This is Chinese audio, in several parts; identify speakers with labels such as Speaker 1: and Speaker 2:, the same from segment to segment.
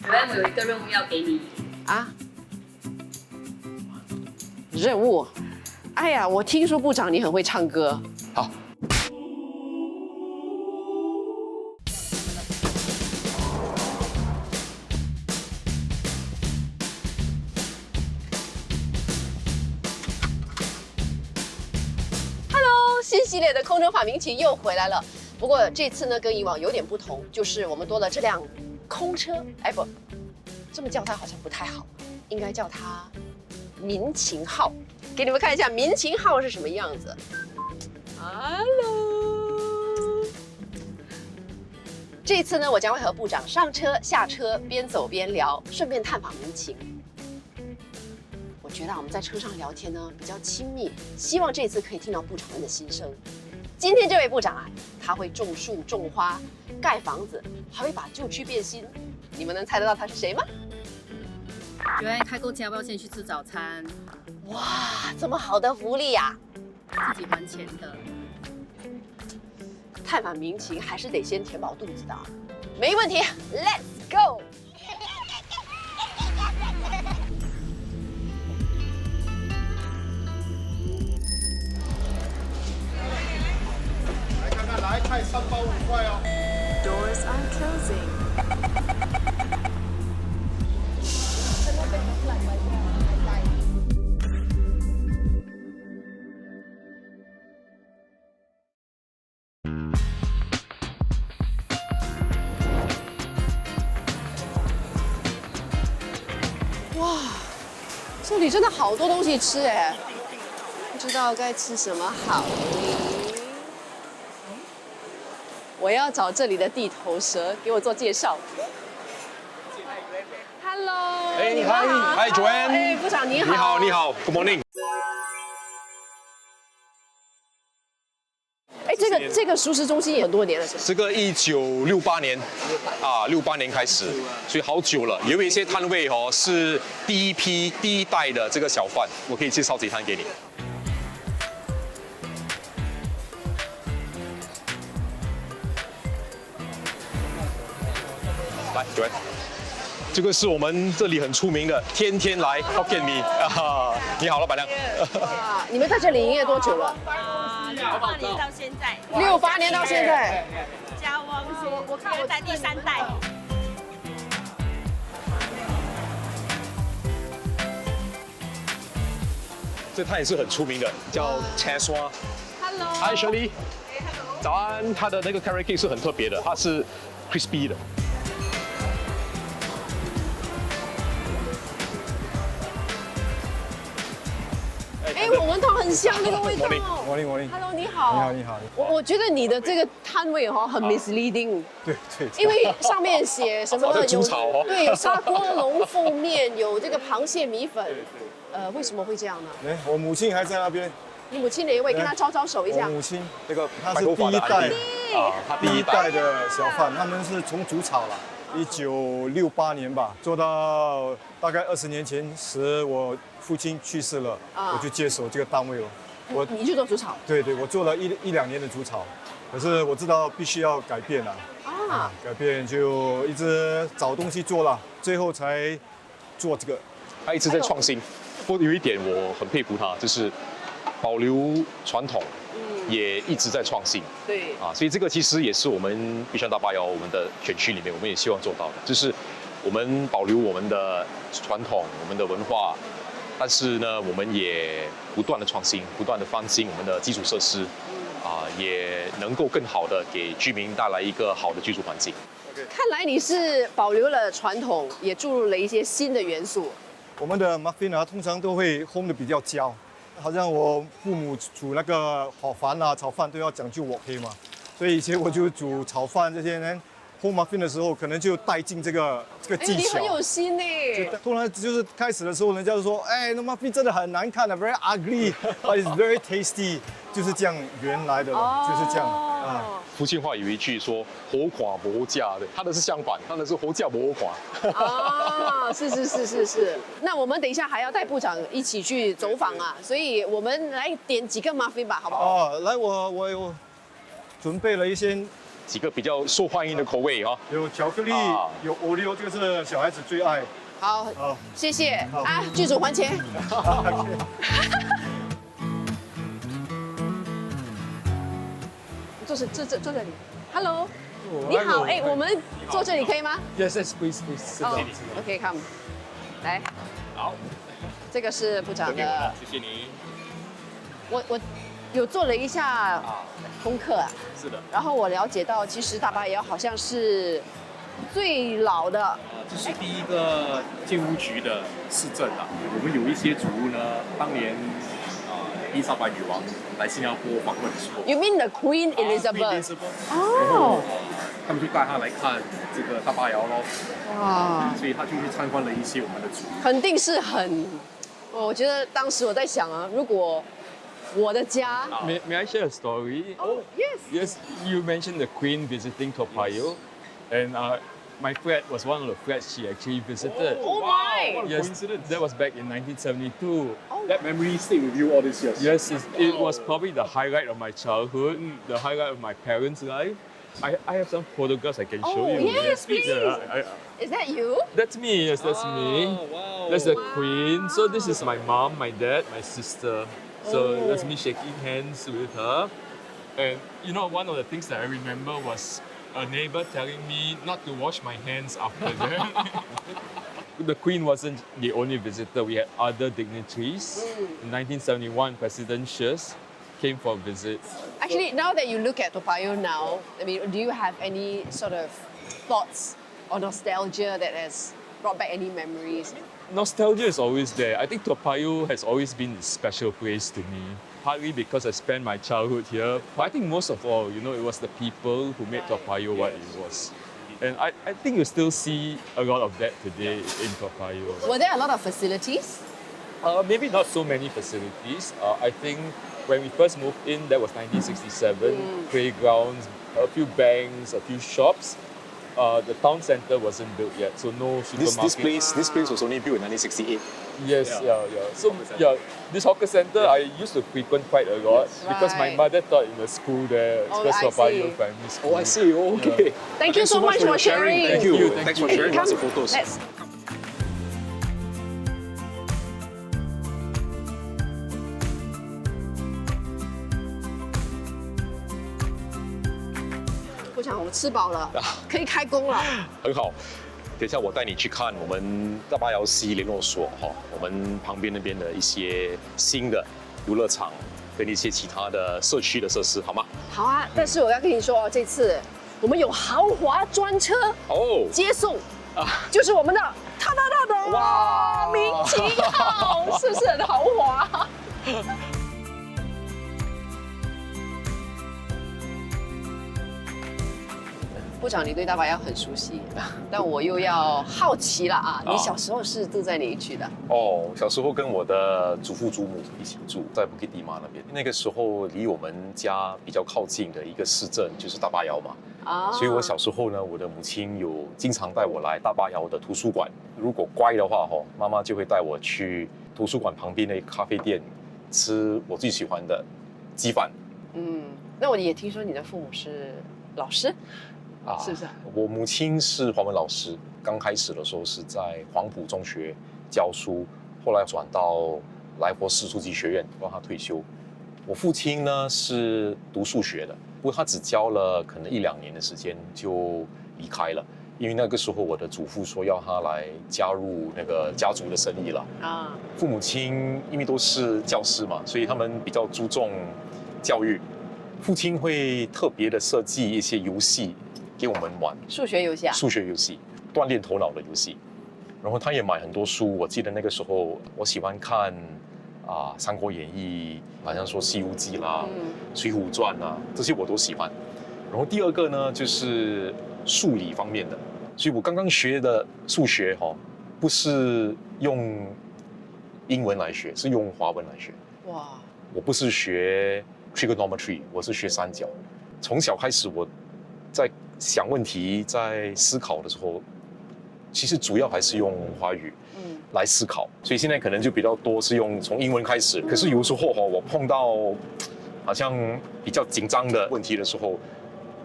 Speaker 1: 主任，我有一个任务要给你。
Speaker 2: 啊？任务？哎呀，我听说部长你很会唱歌。
Speaker 3: 好。
Speaker 2: 新系列的空中法民情又回来了，不过这次呢跟以往有点不同，就是我们多了这辆空车。哎不，这么叫它好像不太好，应该叫它民情号。给你们看一下民情号是什么样子。Hello， 这次呢我将会和部长上车下车，边走边聊，顺便探访民情。我觉得我们在车上聊天呢比较亲密，希望这次可以听到部长们的心声。今天这位部长啊，他会种树、种花、盖房子，还会把旧区变新。你们能猜得到他是谁吗？
Speaker 1: 主任开够钱，要不要先去吃早餐？
Speaker 2: 哇，这么好的福利呀、
Speaker 1: 自己还钱的。
Speaker 2: 探访民情还是得先填饱肚子的。没问题 ，Let's go。
Speaker 4: 来看3包5块哦。
Speaker 5: Doors are closing.
Speaker 2: 哇，这里真的好多东西吃哎，不知道该吃什么好。我要找这里的地头蛇给我做介绍。Hello，
Speaker 3: 哎，你好，嗨 ，Joanne，
Speaker 2: 哎，部长你好，
Speaker 3: 你好，你好 ，Good morning。
Speaker 2: 哎，这个熟食中心也很多年了，是吗？
Speaker 3: 这个1968年，68年开始，所以好久了。有一些摊位哦是第一代的这个小贩，我可以介绍几摊给你。来，Joanne，这个是我们这里很出名的，天天来 Hokkien Mee 啊！你好，老板娘。
Speaker 2: 哇，你们在这里营业多久了
Speaker 6: 68年到现在
Speaker 2: ？68年到现在。
Speaker 6: 家翁我看我在第3代。
Speaker 3: 这摊也是很出名的，叫车刷。
Speaker 2: Hello。
Speaker 3: Hi Shirley。早安，它的那个 carrot cake 是很特别的，它是 crispy 的。
Speaker 2: 哎，我闻到很香那个味道。
Speaker 4: Morning。
Speaker 2: Hello， 你好。
Speaker 4: 你好。
Speaker 2: 我觉得你的这个摊位哈很 misleading。
Speaker 4: 对。
Speaker 2: 因为上面写什么
Speaker 3: 这猪草哦
Speaker 2: 对，有砂锅龙凤面，有这个螃蟹米粉。为什么会这样呢？
Speaker 4: 哎，我母亲还在那边。
Speaker 2: 你母亲哪一位？跟她招手一下。
Speaker 4: 我母亲，
Speaker 3: 那个
Speaker 4: 她是第一代
Speaker 3: 他
Speaker 4: 第一代的小贩，他们是从煮炒了。1968年吧，做到大概20年前时，我父亲去世了，我就接手这个单位了。
Speaker 2: 你就做煮炒？
Speaker 4: 对，我做了1、2年的煮炒，可是我知道必须要改变了。改变就一直找东西做了，最后才做这个。
Speaker 3: 他一直在创新，不过有一点我很佩服他，就是保留传统，也一直在创新。
Speaker 2: 对
Speaker 3: 所以这个其实也是我们碧山大巴窑我们的选区里面，我们也希望做到的，就是我们保留我们的传统、我们的文化，但是呢，我们也不断的创新，不断的翻新我们的基础设施，也能够更好的给居民带来一个好的居住环境。
Speaker 2: 看来你是保留了传统，也注入了一些新的元素。
Speaker 4: 我们的 muffin 通常都会烘得比较焦，好像我父母煮那个炒饭炒饭都要讲究我黑嘛，所以以前我就煮炒饭这些呢，烘 muffin 的时候可能就带进这个技
Speaker 2: 你
Speaker 4: 巧。
Speaker 2: 很有心呢。
Speaker 4: 突然就是开始的时候，人家就说，哎，那 muffin 真的很难看的 ，very ugly，but it's very tasty， 就是这样原来的了，就是这样
Speaker 3: 福建话有一句说“活寡磨价”的，他的是相反，他的是“活价磨寡”。
Speaker 2: 是。那我们等一下还要带部长一起去走访啊，所以我们来点几个 muffin 吧，好不好？
Speaker 4: 来，我有准备了一些
Speaker 3: 几个比较受欢迎的口味哈。
Speaker 4: 有巧克力，有 Oreo， 这个是小孩子最爱。
Speaker 2: 好，
Speaker 4: 好，
Speaker 2: 谢谢
Speaker 4: 好
Speaker 2: 啊，剧组还钱。坐这里。Hello， 你好，哎，我们坐这里可以吗？
Speaker 7: Yes, yes, please, please. Sit
Speaker 2: 哦
Speaker 7: down.
Speaker 2: OK，come，来，
Speaker 3: 好，
Speaker 2: 这个是部长的，
Speaker 3: 谢谢你。
Speaker 2: 我有做了一下功课啊，
Speaker 3: 是的，
Speaker 2: 然后我了解到，其实大巴窑好像是最老的。
Speaker 8: 这是第一个建屋局的市政啊。我们有一些祖屋呢，当年伊丽莎白女王来新加坡访问的时候
Speaker 2: You mean the Queen Elizabeth？
Speaker 8: 哦，他们就带她来看这个大巴窑咯，
Speaker 2: 哇，
Speaker 8: 所以她就去参观了一些我们的祖屋。
Speaker 2: 肯定是很，我觉得当时我在想啊，如果我的家
Speaker 7: May I share a story?
Speaker 2: Oh, yes.
Speaker 7: Yes, you mentioned the Queen visiting Toa Payoh, and my flat was one of the flats she actually visited.
Speaker 2: Oh my!
Speaker 8: What a
Speaker 7: Yes,
Speaker 8: coincidence.
Speaker 7: that was back in 1972.
Speaker 8: That memory stayed with you all these years.
Speaker 7: Yes, it was probably the highlight of my childhood, the highlight of my parents' life. I have some photographs I can show
Speaker 2: Oh,
Speaker 7: you.
Speaker 2: yes, please.
Speaker 7: Yeah,
Speaker 2: Is that you?
Speaker 7: that's me. Yes, that's me.
Speaker 8: Wow.
Speaker 7: That's the Queen. So this is my mom, my dad, my sister. So
Speaker 2: Oh.
Speaker 7: that's me shaking hands with her. And you know, one of the things that I remember was a neighbor telling me not to wash my hands after that. The Queen wasn't the only visitor. We had other dignitaries. In 1971, President Shears came for a visit.
Speaker 2: Actually, now that you look at Toa Payoh now, I mean, do you have any sort of thoughts or nostalgia that has brought back any memories?
Speaker 7: Nostalgia is always there. I think Toa Payoh has always been a special place to me. Partly because I spent my childhood here, but I think most of all, you know, it was the people who made Toa Payoh what it was. And I think you still see a lot of that today in Toa Payoh.
Speaker 2: Were there a lot of facilities?
Speaker 7: Maybe not so many facilities. I think when we first moved in, that was 1967. Playgrounds, a few banks, a few shops. The town centre wasn't built yet, so no supermarket.
Speaker 3: This place was only built in 1968.
Speaker 7: Yes, yeah. So this hawker centre I used to frequent quite a lot because my
Speaker 2: Right.
Speaker 7: mother taught in the school there,
Speaker 2: Oh,
Speaker 7: Express
Speaker 2: I
Speaker 7: Toa Payoh
Speaker 2: see.
Speaker 7: Primary School.
Speaker 3: Oh, I see. Okay.
Speaker 2: Thank you so much for sharing.
Speaker 3: Thank you.
Speaker 7: Thank
Speaker 3: Thanks
Speaker 7: you.
Speaker 3: for sharing lots of
Speaker 2: Come,
Speaker 3: photos.
Speaker 2: let's. 部长，我们吃饱了，可以开工了。
Speaker 3: 很好。等一下我带你去看我们大巴窑西联络所哈，我们旁边那边的一些新的游乐场跟一些其他的社区的设施，好吗？
Speaker 2: 好啊，但是我要跟你说哦，这次我们有豪华专车
Speaker 3: 哦，
Speaker 2: 接送，就是我们的踏踏踏的
Speaker 3: 哇
Speaker 2: 明奇号，是不是很豪华？部长，你对大巴窑很熟悉，但我又要好奇了啊！你小时候是住在哪一区的？
Speaker 3: 哦，小时候跟我的祖父祖母一起住在布吉迪马那边。那个时候离我们家比较靠近的一个市镇就是大巴窑嘛，
Speaker 2: 啊，
Speaker 3: 所以我小时候呢，我的母亲有经常带我来大巴窑的图书馆。如果乖的话，妈妈就会带我去图书馆旁边的咖啡店吃我最喜欢的鸡饭。
Speaker 2: 嗯，那我也听说你的父母是老师。是不是？
Speaker 3: 我母亲是华文老师，刚开始的时候是在黄埔中学教书，后来转到来佛士初级学院让他退休。我父亲呢是读数学的，不过他只教了可能1-2年的时间就离开了，因为那个时候我的祖父说要他来加入那个家族的生意了。啊，父母亲因为都是教师嘛，所以他们比较注重教育。父亲会特别的设计一些游戏给我们玩，
Speaker 2: 数学游戏啊，
Speaker 3: 数学游戏，锻炼头脑的游戏。然后他也买很多书，我记得那个时候我喜欢看《三国演义》，好像说《西游记》啦，水浒传》啊，这些我都喜欢。然后第二个呢，就是数理方面的，所以我刚刚学的数学不是用英文来学，是用华文来学。哇！我不是学 trigonometry， 我是学三角。从小开始，我在想问题、在思考的时候，其实主要还是用华语来思考，所以现在可能就比较多是用从英文开始。可是有时候我碰到好像比较紧张的问题的时候，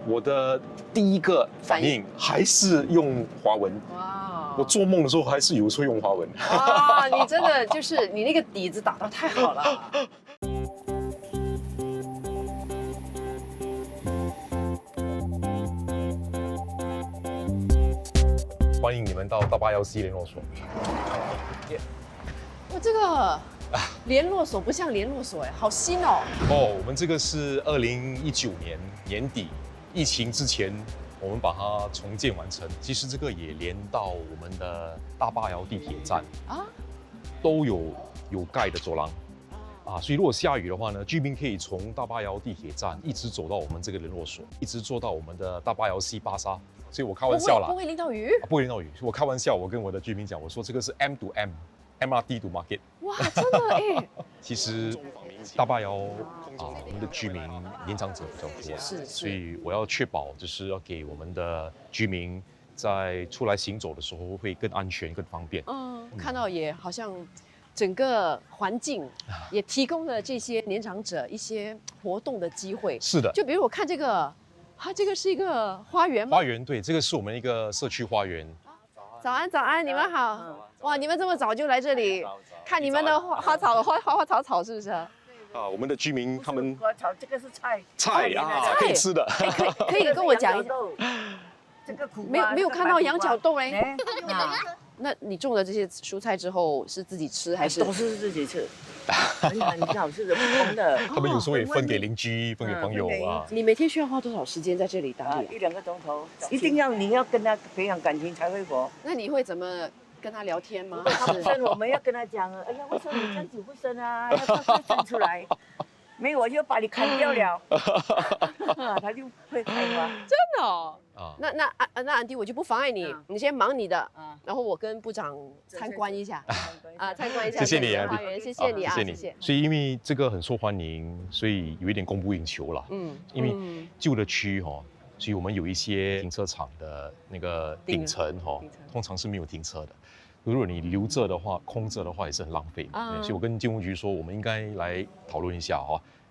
Speaker 3: 我的第一个反应还是用华文。
Speaker 2: 哇，
Speaker 3: 我做梦的时候还是有时候用华文。
Speaker 2: 哇，你真的就是你那个底子打得太好了。
Speaker 3: 欢迎你们到881C 联络所。
Speaker 2: 哇，这个联络所不像联络所哎，好新哦。
Speaker 3: 哦，我们这个是2019年年底疫情之前，我们把它重建完成。其实这个也连到我们的大巴窑地铁站
Speaker 2: 啊，
Speaker 3: 都有盖的走廊啊，所以如果下雨的话呢，居民可以从大巴窑地铁站一直走到我们这个联络所，一直坐到我们的大巴窑 C 巴沙。所以我开玩笑啦，
Speaker 2: 不会淋到雨，
Speaker 3: 不会淋到雨。我开玩笑，我跟我的居民讲，我说这个是 M to M。MRT to Market，
Speaker 2: 哇，真的哎！
Speaker 3: 其实大巴窑我们的居民年长者比较多，
Speaker 2: 是，
Speaker 3: 所以我要确保，就是要给我们的居民在出来行走的时候会更安全、更方便。
Speaker 2: 看到也好像整个环境也提供了这些年长者一些活动的机会。
Speaker 3: 是的，
Speaker 2: 就比如我看这个，这个是一个花园吗？
Speaker 3: 花园，对，这个是我们一个社区花园。
Speaker 2: 早安，早安，你们好！哇，你们这么早就来这里看你们的花草，是不是？
Speaker 3: 我们的居民他们
Speaker 9: 花草，这个是菜
Speaker 3: 啊，可以吃的。
Speaker 2: 可以跟我讲一下。
Speaker 9: 这个苦
Speaker 2: 没有看到羊角豆哎。
Speaker 9: 那
Speaker 2: 你种了这些蔬菜之后是自己吃还是？
Speaker 9: 都是自己吃，很好吃的，不同的。
Speaker 3: 他们有时候也分给邻居、分给朋友啊。
Speaker 2: 你每天需要花多少时间在这里打理
Speaker 9: ？1-2个钟头，一定你要跟他培养感情才会活。
Speaker 2: 那你会怎么跟他聊天吗？
Speaker 9: 他不生，我们要跟他讲，哎呀，为什么你这样子不生啊？要快生出来，没有我就把你砍掉了，他就会开花。
Speaker 2: 真的哦。那安迪，我就不妨碍你，你先忙你的，然后我跟部长参观一下，参观一下。
Speaker 3: 谢谢你，
Speaker 2: 花园，谢谢你啊，谢谢。
Speaker 3: 所以因为这个很受欢迎，所以有一点供不应求了。因为旧的区所以我们有一些停车场的那个顶层通常是没有停车的。如果你留着的话，空着的话也是很浪费。所以我跟建物局说，我们应该来讨论一下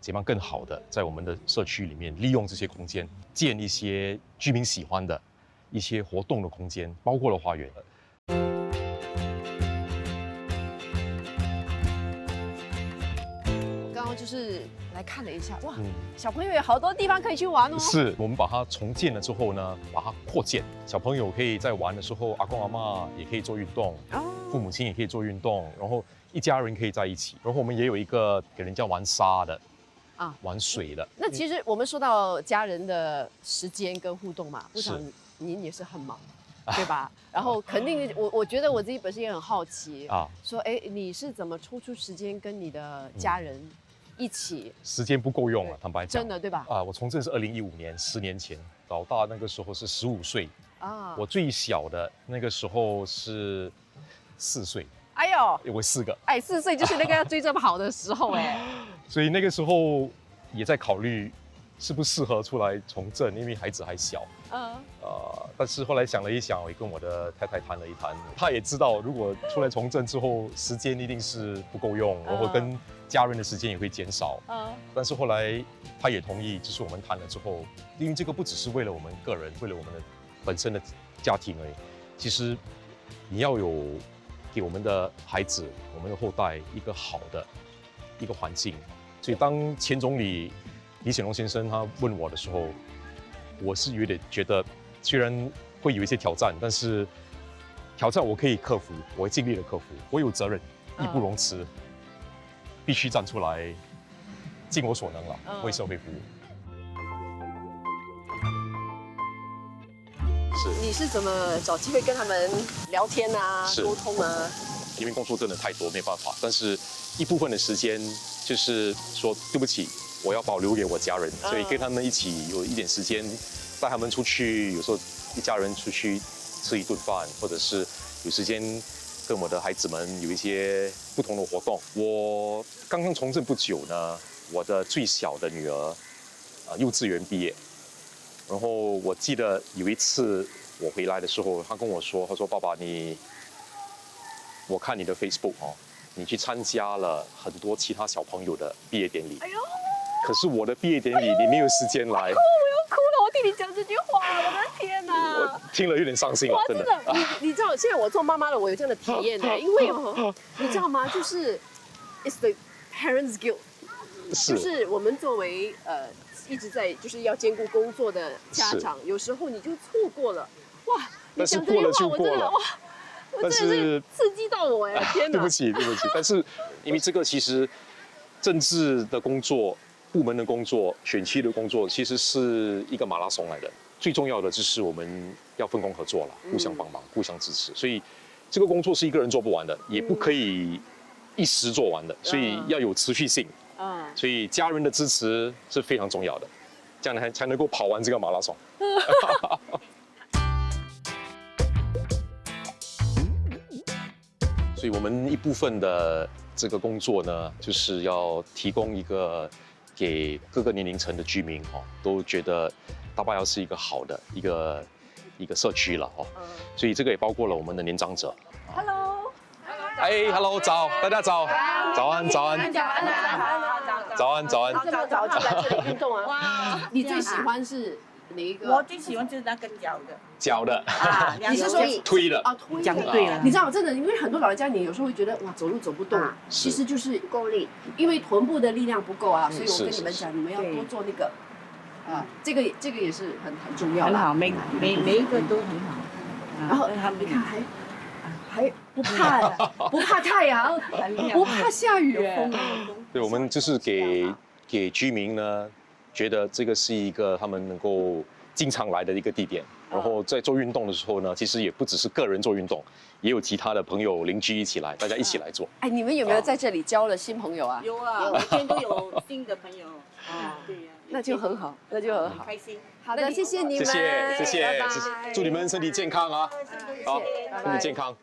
Speaker 3: 怎样更好的在我们的社区里面利用这些空间，建一些居民喜欢的一些活动的空间，包括了花园。
Speaker 2: 刚刚就是来看了一下，哇，小朋友有好多地方可以去玩哦。
Speaker 3: 是我们把它重建了之后呢，把它扩建，小朋友可以在玩的时候，阿公阿嬷也可以做运动，父母亲也可以做运动，然后一家人可以在一起。然后我们也有一个给人家玩沙的。玩水的。
Speaker 2: 那其实我们说到家人的时间跟互动嘛，部长您也是很忙，对吧？然后肯定我觉得我自己本身也很好奇说哎，你是怎么抽出时间跟你的家人一起？
Speaker 3: 时间不够用了，坦白讲，
Speaker 2: 真的对吧？
Speaker 3: 我从政是2015年，10年前，老大那个时候是15岁我最小的那个时候是4岁。
Speaker 2: 哎呦，
Speaker 3: 我4个。
Speaker 2: 4岁就是那个要追着跑的时候哎。
Speaker 3: 所以那个时候也在考虑适不适合出来从政，因为孩子还小。但是后来想了一想，我也跟我的太太谈了一谈，她也知道如果出来从政之后，时间一定是不够用，然后跟家人的时间也会减少。但是后来她也同意，就是我们谈了之后，因为这个不只是为了我们个人，为了我们的本身的家庭而已，其实你要有给我们的孩子、我们的后代一个好的一个环境。所以当前总理李显龙先生他问我的时候，我是有点觉得，虽然会有一些挑战，但是挑战我可以克服，我会尽力的克服。我有责任，义不容辞，必须站出来，尽我所能了，为社会服务。
Speaker 2: 你是怎么找机会跟他们聊天啊、沟通啊？
Speaker 3: 因为工作真的太多，没办法。但是一部分的时间就是说对不起，我要保留给我家人，所以跟他们一起有一点时间，带他们出去，有时候一家人出去吃一顿饭，或者是有时间跟我的孩子们有一些不同的活动。我刚刚从政不久呢，我的最小的女儿幼稚园毕业，然后我记得有一次我回来的时候，她跟我说，她说爸爸我看你的 Facebook 你去参加了很多其他小朋友的毕业典礼。哎呦！可是我的毕业典礼你没有时间来。
Speaker 2: 我要哭了，我听你讲这句话，我的天哪！
Speaker 3: 我听了有点伤心了，真的。
Speaker 2: 你知道，现在我做妈妈了，我有这样的体验呢，因为你知道吗？就是 it's the parents' guilt， 就是我们作为一直在就是要兼顾工作的家长，有时候你就错过了，哇！
Speaker 3: 但是过了就过了，
Speaker 2: 哇！我真的是刺激到我哎！天哪！
Speaker 3: 对不起。但是因为这个其实政治的工作、部门的工作、选区的工作，其实是一个马拉松来的。最重要的就是我们要分工合作了，互相帮忙、互相支持。所以这个工作是一个人做不完的，也不可以一时做完的，所以要有持续性。所以家人的支持是非常重要的，这样才能够跑完这个马拉松。所以我们一部分的这个工作呢，就是要提供一个给各个年龄层的居民都觉得大巴窑是一个好的一个社区了所以这个也包括了我们的年长者。
Speaker 2: Hello，
Speaker 3: Hello， 大家早，早安。
Speaker 2: 早安，早进来这里运动啊！哇，你最喜欢是哪一个？
Speaker 9: 我最喜欢就是那个
Speaker 3: 脚的
Speaker 9: 啊，
Speaker 2: 你是说
Speaker 3: 推的
Speaker 2: 啊？推
Speaker 9: 讲对了。
Speaker 2: 你知道真的，因为很多老人家你有时候会觉得哇，走路走不动，其实就是够力，因为臀部的力量不够啊，所以我跟你们讲，你们要多做那个这个也是很重要的。
Speaker 9: 很好，每一个都很好。
Speaker 2: 然后你看还不怕太阳，不怕下雨。
Speaker 3: 对，我们就是给居民呢，觉得这个是一个他们能够经常来的一个地点。然后在做运动的时候呢，其实也不只是个人做运动，也有其他的朋友、邻居一起来，大家一起来做。
Speaker 2: 哎，你们有没有在这里交了新朋友啊？
Speaker 9: 有啊，每天都有新的朋友。对呀，
Speaker 2: 那就很好，
Speaker 9: 开心。
Speaker 2: 好的，谢谢你们，
Speaker 3: 谢谢，
Speaker 2: 拜拜，
Speaker 3: 祝你们身体健康啊！好，身体健康。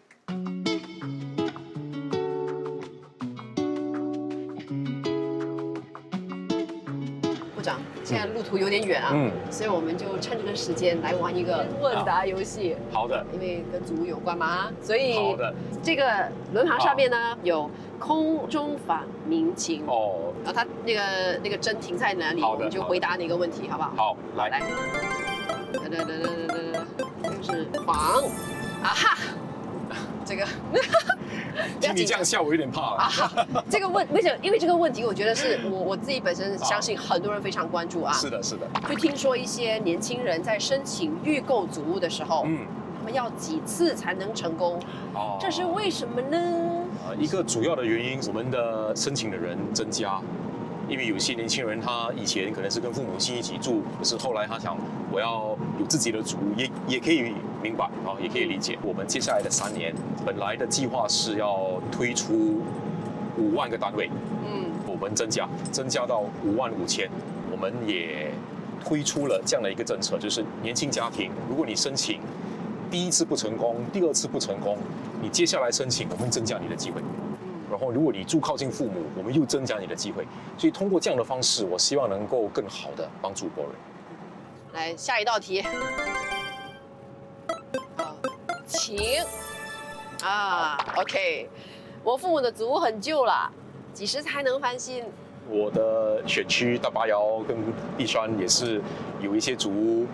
Speaker 2: 部长，现在路途有点远啊，所以我们就趁这个时间来玩一个问答游戏。
Speaker 3: 好的，
Speaker 2: 因为跟祖屋有关嘛，所以
Speaker 3: 好的，
Speaker 2: 这个轮盘上面呢有空中法民情哦，然后它那个针停在哪里，我们就回答哪个问题，好不好？
Speaker 3: 好，来，
Speaker 2: 就是房啊哈，这个。
Speaker 3: 听你这样笑，我有点怕了。
Speaker 2: 这个为什么？因为这个问题，我觉得是我自己本身相信很多人非常关注啊。
Speaker 3: 是的。
Speaker 2: 会听说一些年轻人在申请预购祖屋的时候，他们要几次才能成功？这是为什么呢？
Speaker 3: 一个主要的原因，我们的申请的人增加。因为有些年轻人他以前可能是跟父母亲一起住，可是后来他想我要有自己的祖屋，也可以明白也可以理解。我们接下来的3年，本来的计划是要推出5万个单位，我们增加到55000，我们也推出了这样的一个政策，就是年轻家庭，如果你申请第1次不成功，第2次不成功，你接下来申请，我们增加你的机会。然后，如果你住靠近父母，我们又增加你的机会。所以，通过这样的方式，我希望能够更好的帮助国人。
Speaker 2: 来，下一道题。请OK。我父母的祖屋很旧了，几时才能翻新？
Speaker 3: 我的选区大巴窑跟碧山也是有一些祖屋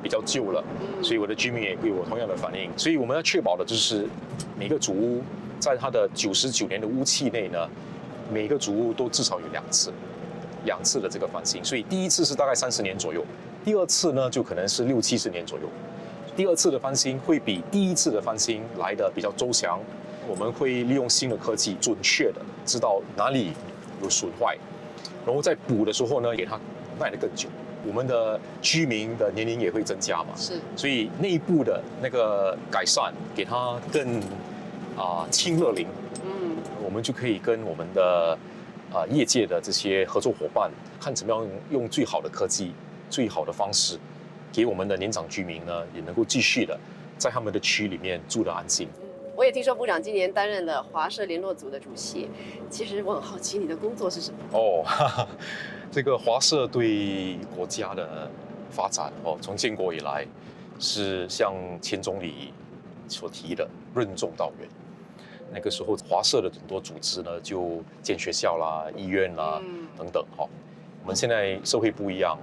Speaker 3: 比较旧了，所以我的居民也给我同样的反应。所以我们要确保的就是每个祖屋。在它的99年的屋期内呢，每个祖屋都至少有2次的这个翻新，所以第1次是大概30年左右，第2次呢就可能是60-70年左右。第2次的翻新会比第1次的翻新来的比较周详，我们会利用新的科技，准确的知道哪里有损坏，然后在补的时候呢，给它卖得更久。我们的居民的年龄也会增加嘛，所以内部的那个改善，给它更亲乐龄，我们就可以跟我们的业界的这些合作伙伴，看怎么样用最好的科技、最好的方式，给我们的年长居民呢，也能够继续的在他们的区里面住得安心。
Speaker 2: 我也听说部长今年担任了华社联络组的主席，其实我很好奇你的工作是什么？
Speaker 3: 这个华社对国家的发展从建国以来，是像前总理所提的任重道远。那个时候华社的很多组织呢，就建学校啦、医院啦等等我们现在社会不一样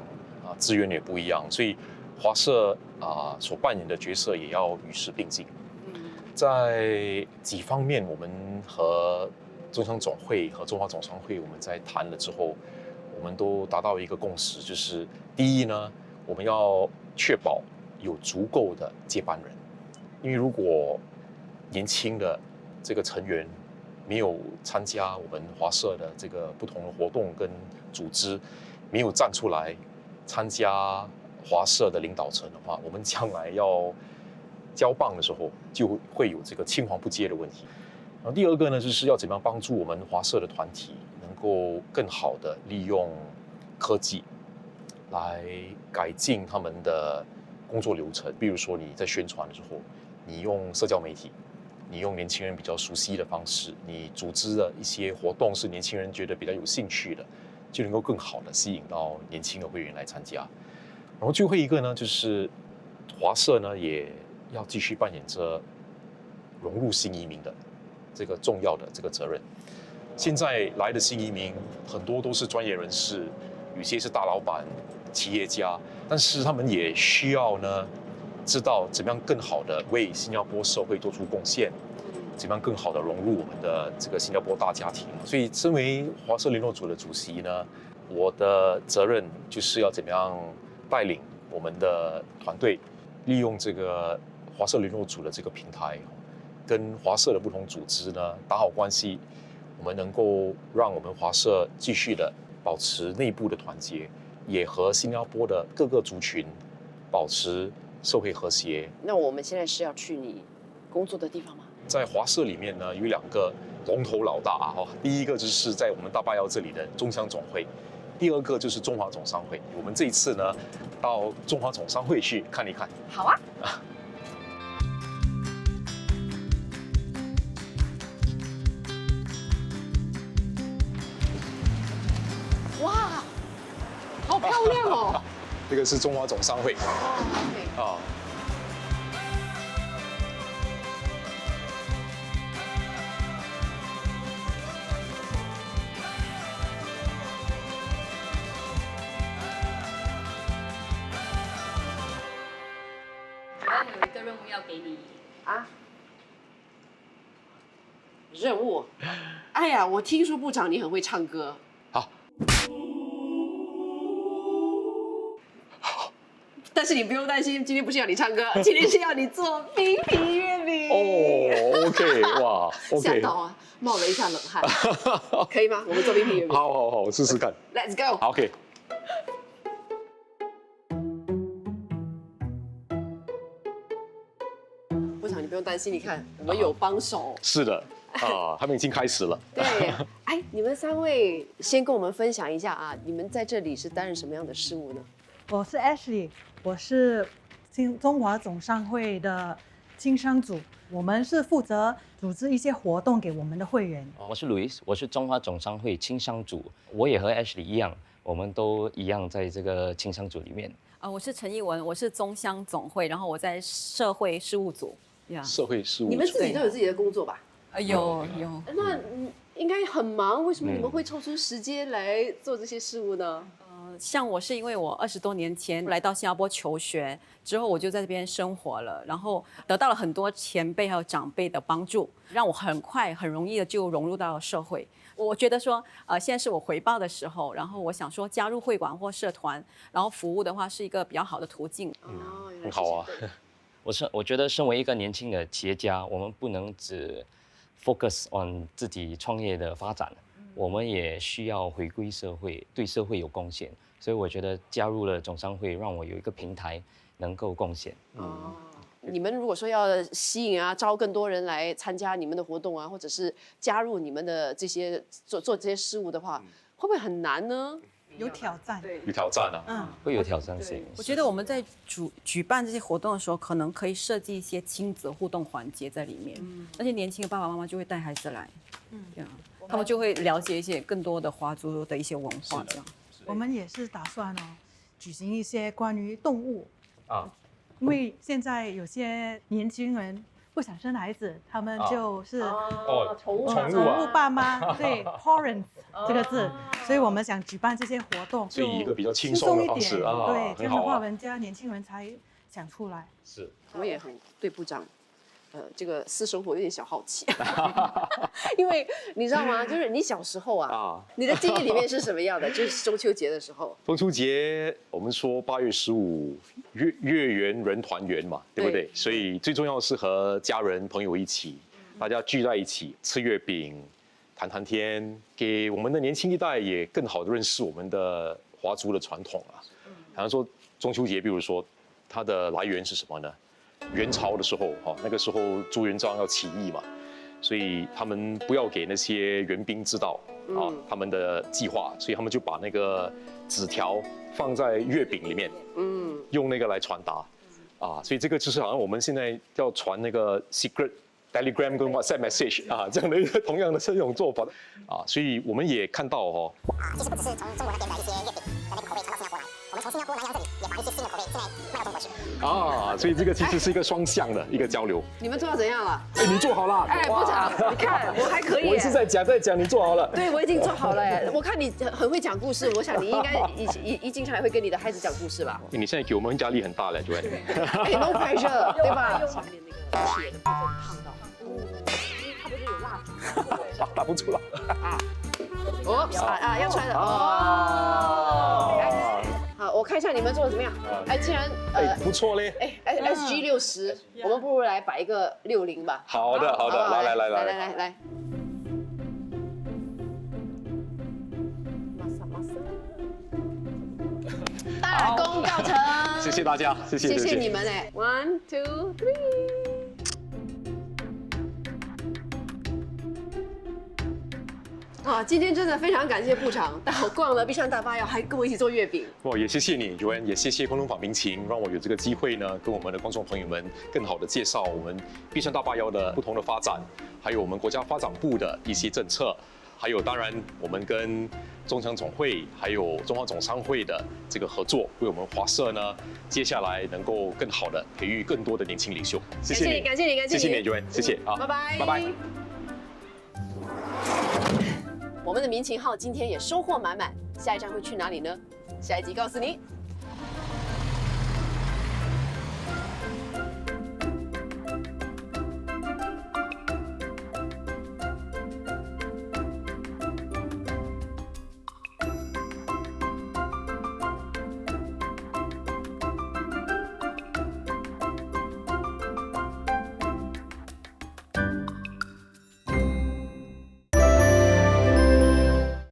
Speaker 3: 资源也不一样，所以华社所扮演的角色也要与时并进。在几方面，我们和中商总会和中华总商会我们在谈了之后，我们都达到一个共识，就是第一呢，我们要确保有足够的接班人，因为如果年轻的这个成员没有参加我们华社的这个不同的活动跟组织，没有站出来参加华社的领导层的话，我们将来要交棒的时候就会有这个青黄不接的问题。然后第二个呢，就是要怎么样帮助我们华社的团体能够更好的利用科技来改进他们的工作流程。比如说你在宣传的时候，你用社交媒体，你用年轻人比较熟悉的方式，你组织的一些活动是年轻人觉得比较有兴趣的，就能够更好的吸引到年轻的会员来参加。然后最后一个呢，就是华社呢也要继续扮演着融入新移民的这个重要的这个责任。现在来的新移民很多都是专业人士，有些是大老板、企业家，但是他们也需要呢知道怎么样更好的为新加坡社会做出贡献，怎么样更好的融入我们的这个新加坡大家庭。所以，身为华社联络组的主席呢，我的责任就是要怎么样带领我们的团队，利用这个华社联络组的这个平台，跟华社的不同组织呢打好关系，我们能够让我们华社继续的保持内部的团结，也和新加坡的各个族群保持社会和谐。
Speaker 2: 那我们现在是要去你工作的地方吗？
Speaker 3: 在华社里面呢，有2个龙头老大啊，第一个就是在我们大巴窑这里的中商总会，第二个就是中华总商会。我们这一次呢，到中华总商会去看一看。
Speaker 2: 好啊。哇，好漂亮哦！
Speaker 3: 这个是中华总商会啊。
Speaker 1: 我有一个任务要给你
Speaker 2: 啊，任务？哎呀，我听说部长你很会唱歌。
Speaker 3: 好。
Speaker 2: 但是你不用担心，今天不是要你唱歌，今天是要你做冰皮月饼。
Speaker 3: 哦 ，OK， 哇 ，OK，
Speaker 2: 吓到啊，冒了一下冷汗。可以吗？我们做冰皮月饼。
Speaker 3: 好，我试试看。
Speaker 2: Let's go。
Speaker 3: OK。
Speaker 2: 部长，你不用担心，你看我们有帮手。
Speaker 3: 是的，他们已经开始了。
Speaker 2: 对，哎，你们3位先跟我们分享一下啊，你们在这里是担任什么样的事务呢？
Speaker 10: 我是 Ashley， 我是中华总商会的经商组，我们是负责组织一些活动给我们的会员。
Speaker 11: 我是 Louis， 我是中华总商会青商组，我也和 Ashley 一样，我们都一样在这个青商组里面。
Speaker 12: 我是陈艺文，我是中乡总会，然后我在社会事务组。
Speaker 3: 社会事务组，
Speaker 2: 你们自己都有自己的工作吧？
Speaker 12: 有。
Speaker 2: 那应该很忙，为什么你们会抽出时间来做这些事务呢？
Speaker 12: 像我是因为我20多年前来到新加坡求学，之后我就在这边生活了，然后得到了很多前辈还有长辈的帮助，让我很快很容易的就融入到社会。我觉得说，现在是我回报的时候，然后我想说加入会馆或社团，然后服务的话是一个比较好的途径。
Speaker 3: 很好啊。
Speaker 11: 我觉得身为一个年轻的企业家，我们不能只 focus on 自己创业的发展，我们也需要回归社会，对社会有贡献。所以我觉得加入了总商会，让我有一个平台能够贡献。
Speaker 2: 你们如果说要吸引啊，招更多人来参加你们的活动啊，或者是加入你们的这些做这些事务的话，会不会很难呢？
Speaker 10: 有挑战，
Speaker 3: 有挑战啊，
Speaker 11: 会有挑战性。
Speaker 12: 我觉得我们在举办这些活动的时候，可能可以设计一些亲子互动环节在里面，那些年轻的爸爸妈妈就会带孩子来，他们就会了解一些更多的华族的一些文化这样。
Speaker 10: 我们也是打算举行一些关于动物因为现在有些年轻人不想生孩子，他们就是
Speaker 2: 宠物
Speaker 10: 宠物爸妈，对 parents 这个字，所以我们想举办这些活动，
Speaker 3: 所以一个比较轻
Speaker 10: 松一
Speaker 3: 松的方式
Speaker 10: 点，
Speaker 3: 啊，
Speaker 10: 对，这样的话，
Speaker 3: 很好啊。
Speaker 10: 人家年轻人才想出来。
Speaker 3: 是，
Speaker 2: 我也很对部长，这个私生活有点小好奇，因为你知道吗？就是你小时候啊，你的记忆里面是什么样的？就是中秋节的时候。
Speaker 3: 中秋节我们说8月15，月圆人团圆嘛，对不对？所以最重要的是和家人朋友一起，大家聚在一起吃月饼，谈谈天，给我们的年轻一代也更好的认识我们的华族的传统啊。比方说中秋节，比如说它的来源是什么呢？元朝的时候，那个时候朱元璋要起义嘛，所以他们不要给那些援兵知道他们的计划，所以他们就把那个纸条放在月饼里面，用那个来传达，所以这个就是好像我们现在要传那个 secret Telegram 跟 WhatsApp message 这样的一个同样的这种做法所以我们也看到
Speaker 13: 其实不只是从中国那边的一些月饼的那个口味传到新加坡来，我们从新加坡南洋这里也把一些新的口味现在卖到中国去。
Speaker 3: 所以这个其实是一个双向的一个交流。
Speaker 2: 你们做到怎样了？
Speaker 3: 你做好了。
Speaker 2: 部长，你看我还可以。
Speaker 3: 我是在讲，你做好了。
Speaker 2: 对，我已经做好了哎。我看你很会讲故事，我想你应该一经常也会跟你的孩子讲故事吧？
Speaker 3: 你现在给我们压力很大了，Joanne。
Speaker 2: No pressure， 对吧？上面那个铁的部分烫到，它不是有蜡烛吗？
Speaker 3: 打不出来。
Speaker 2: 要穿的好，我看一下你们做的怎么样？既然
Speaker 3: 不错嘞。
Speaker 2: SG 60，我们不如来摆一个60吧。
Speaker 3: 好的，来。
Speaker 2: 大功告成，
Speaker 3: 谢谢大家，谢
Speaker 2: 谢你们哎 ，1 2 3。今天真的非常感谢部长带我逛了碧山大巴窑，还跟我一起做月饼。
Speaker 3: 也谢谢你 Joanne， 也谢谢昆仑坊民情，让我有这个机会呢，跟我们的观众朋友们更好的介绍我们碧山大巴窑的不同的发展，还有我们国家发展部的一些政策，还有当然我们跟中强总会还有中华总商会的这个合作，为我们华社呢接下来能够更好的培育更多的年轻领袖。谢谢你，
Speaker 2: 感谢你
Speaker 3: Joanne， 谢谢
Speaker 2: 拜拜。我们的民情号今天也收获满满，下一站会去哪里呢？下一集告诉你。